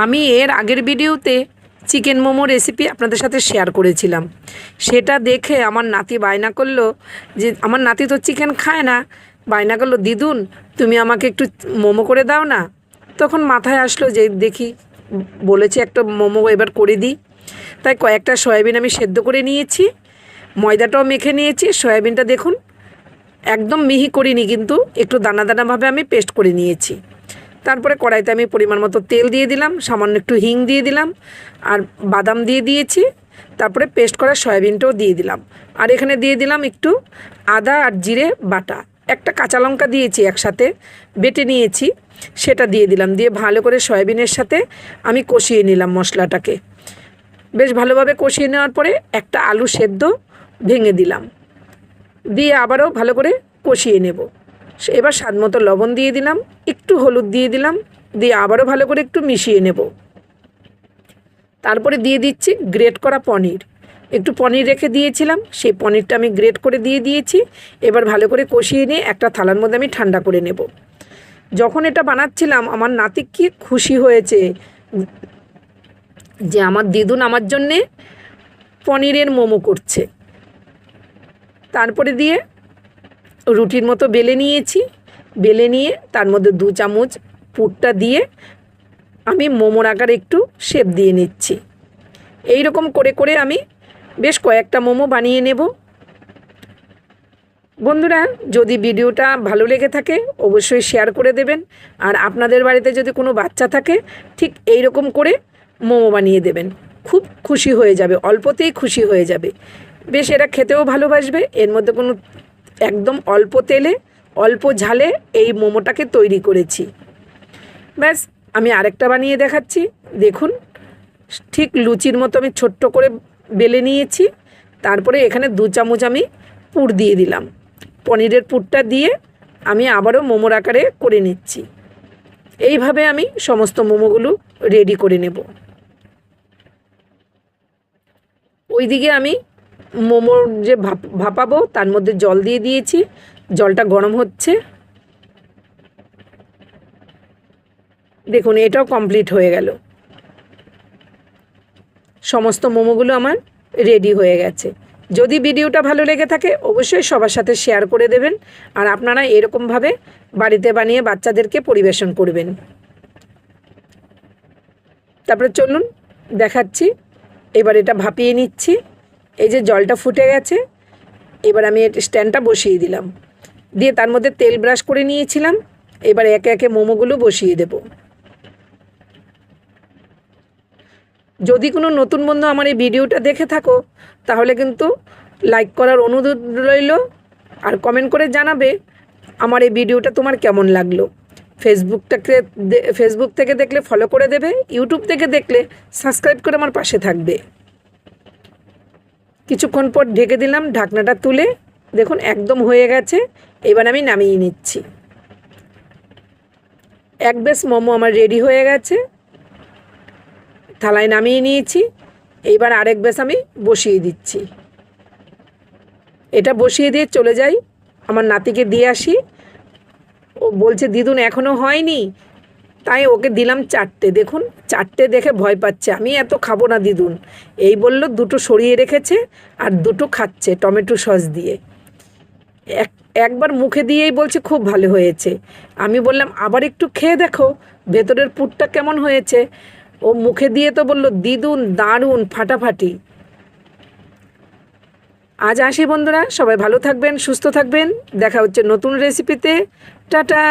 আমি এর আগের ভিডিওতে চিকেন মোমো রেসিপি আপনাদের সাথে শেয়ার করেছিলাম। সেটা দেখে আমার নাতি বায়না করলো যে, আমার নাতি তো চিকেন খায় না, বায়না করলো দিদুন তুমি আমাকে একটু মোমো করে দাও না। তখন মাথায় আসলো যে দেখি বলেছে একটা মোমো এবার করে দিই। তাই কয়েকটা সয়াবিন আমি সেদ্ধ করে নিয়েছি, ময়দাটাও মেখে নিয়েছি। সয়াবিনটা দেখুন একদম মিহি করিনি, কিন্তু একটু দানা দানাভাবে আমি পেস্ট করে নিয়েছি। তারপরে কড়াইতে আমি পরিমাণ মতো তেল দিয়ে দিলাম, সামান্য একটু হিং দিয়ে দিলাম, আর বাদাম দিয়ে দিয়েছি। তারপরে পেস্ট করা সয়াবিনটাও দিয়ে দিলাম, আর এখানে দিয়ে দিলাম একটু আদা আর জিরে বাটা, একটা কাঁচা লঙ্কা দিয়েছি একসাথে বেটে নিয়েছি, সেটা দিয়ে দিলাম। দিয়ে ভালো করে সয়াবিনের সাথে আমি কষিয়ে নিলাম মশলাটাকে। বেশ ভালোভাবে কষিয়ে নেওয়ার পরে একটা আলু সেদ্ধ ভেঙে দিলাম, দিয়ে আবারও ভালো করে কষিয়ে নেব। এবার স্বাদ মতো লবণ দিয়ে দিলাম, একটু হলুদ দিয়ে দিলাম, দিয়ে আবারও ভালো করে একটু মিশিয়ে নেব। তারপরে দিয়ে দিচ্ছি গ্রেট করা পনির, একটু পনির রেখে দিয়েছিলাম, সেই পনিরটা আমি গ্রেট করে দিয়ে দিয়েছি। এবার ভালো করে কষিয়ে নিয়ে একটা থালার মধ্যে আমি ঠান্ডা করে নেব। যখন এটা বানাচ্ছিলাম আমার নাতি কি খুশি হয়েছে যে আমার দিদুন আমার জন্যে পনিরের মোমো করছে। তারপরে দিয়ে রুটির মতো বেলে নিয়েছি, বেলে নিয়ে তার মধ্যে 2 চামচ পুরটা দিয়ে আমি মোমোর আকারে একটু শেপ দিয়ে নিচ্ছি। এই রকম করে করে আমি বেশ কয়েকটা মোমো বানিয়ে নেব। বন্ধুরা, যদি ভিডিওটা ভালো লেগে থাকে অবশ্যই শেয়ার করে দেবেন, আর আপনাদের বাড়িতে যদি কোনো বাচ্চা থাকে ঠিক এই রকম করে মোমো বানিয়ে দেবেন, খুব খুশি হয়ে যাবে, অল্পতেই খুশি হয়ে যাবে। বেশ এরা খেতেও ভালোবাসবে। এর মধ্যে কোনো একদম অল্প তেলে অল্প ঝালে এই মোমোটাকে তৈরি করেছি। ব্যাস আমি আরেকটা বানিয়ে দেখাচ্ছি। দেখুন ঠিক লুচির মতো আমি ছোট্ট করে বেলে নিয়েছি। তারপরে এখানে 2 চামচ আমি পুর দিয়ে দিলাম, পনিরের পুরটা দিয়ে আমি আবারও মোমোর আকারে করে নিচ্ছি। এইভাবে আমি সমস্ত মোমোগুলো রেডি করে নেব। ওইদিকে আমি মোমোর যে ভাপাবো তার মধ্যে জল দিয়ে দিয়েছি, জলটা গরম হচ্ছে। দেখুন এটাও কমপ্লিট হয়ে গেল, সমস্ত মোমোগুলো আমার রেডি হয়ে গেছে। যদি ভিডিওটা ভালো লেগে থাকে অবশ্যই সবার সাথে শেয়ার করে দেবেন, আর আপনারা এরকমভাবে বাড়িতে বানিয়ে বাচ্চাদেরকে পরিবেশন করবেন। তারপরে চলুন দেখাচ্ছি। এবার এটা ভাপিয়ে নিচ্ছি। এই যে জলটা ফুটে গেছে, এবার আমি স্ট্যান্ডটা বসিয়ে দিলাম, দিয়ে তার মধ্যে তেল ব্রাশ করে নিয়েছিলাম। এবার একে একে মোমোগুলো বসিয়ে দেব। যদি কোনো নতুন বন্ধু আমার এই ভিডিওটা দেখে থাকো তাহলে কিন্তু লাইক করার অনুরোধ রইল, আর কমেন্ট করে জানাবে আমার এই ভিডিওটা তোমার কেমন লাগলো। ফেসবুক থেকে দেখলে ফলো করে দেবে, ইউটিউব থেকে দেখলে সাবস্ক্রাইব করে আমার পাশে থাকবে। কিছুক্ষণ পর ঢেকে দিলাম, ঢাকনাটা তুলে দেখুন একদম হয়ে গেছে। এবার আমি নামিয়ে নিচ্ছি। এক ব্যাচ মোমো আমার রেডি হয়ে গেছে, থালায় নামিয়ে নিয়েছি। এইবার আরেক ব্যাচ আমি বসিয়ে দিচ্ছি। এটা বসিয়ে দিয়ে চলে যাই, আমার নাতিকে দিয়ে আসি। ও বলছে দিদুন এখনও হয়নি, তাই ওকে দিলাম 4টে। দেখুন 4টে দেখে ভয় পাচ্ছে, আমি এত খাবো না দিদুন। এই বলল 2টো সরিয়ে রেখেছে আর 2টো খাচ্ছে টমেটো সস দিয়ে। একবার মুখে দিয়েই বলছে খুব ভালো হয়েছে। আমি বললাম আবার একটু খেয়ে দেখো ভেতরের পুরটা কেমন হয়েছে। ও মুখে দিয়ে তো বলল দিদুন দারুণ ফাটাফাটি। আজ আসি বন্ধুরা, সবাই ভালো থাকবেন, সুস্থ থাকবেন। দেখা হচ্ছে নতুন রেসিপিতে। টাটা।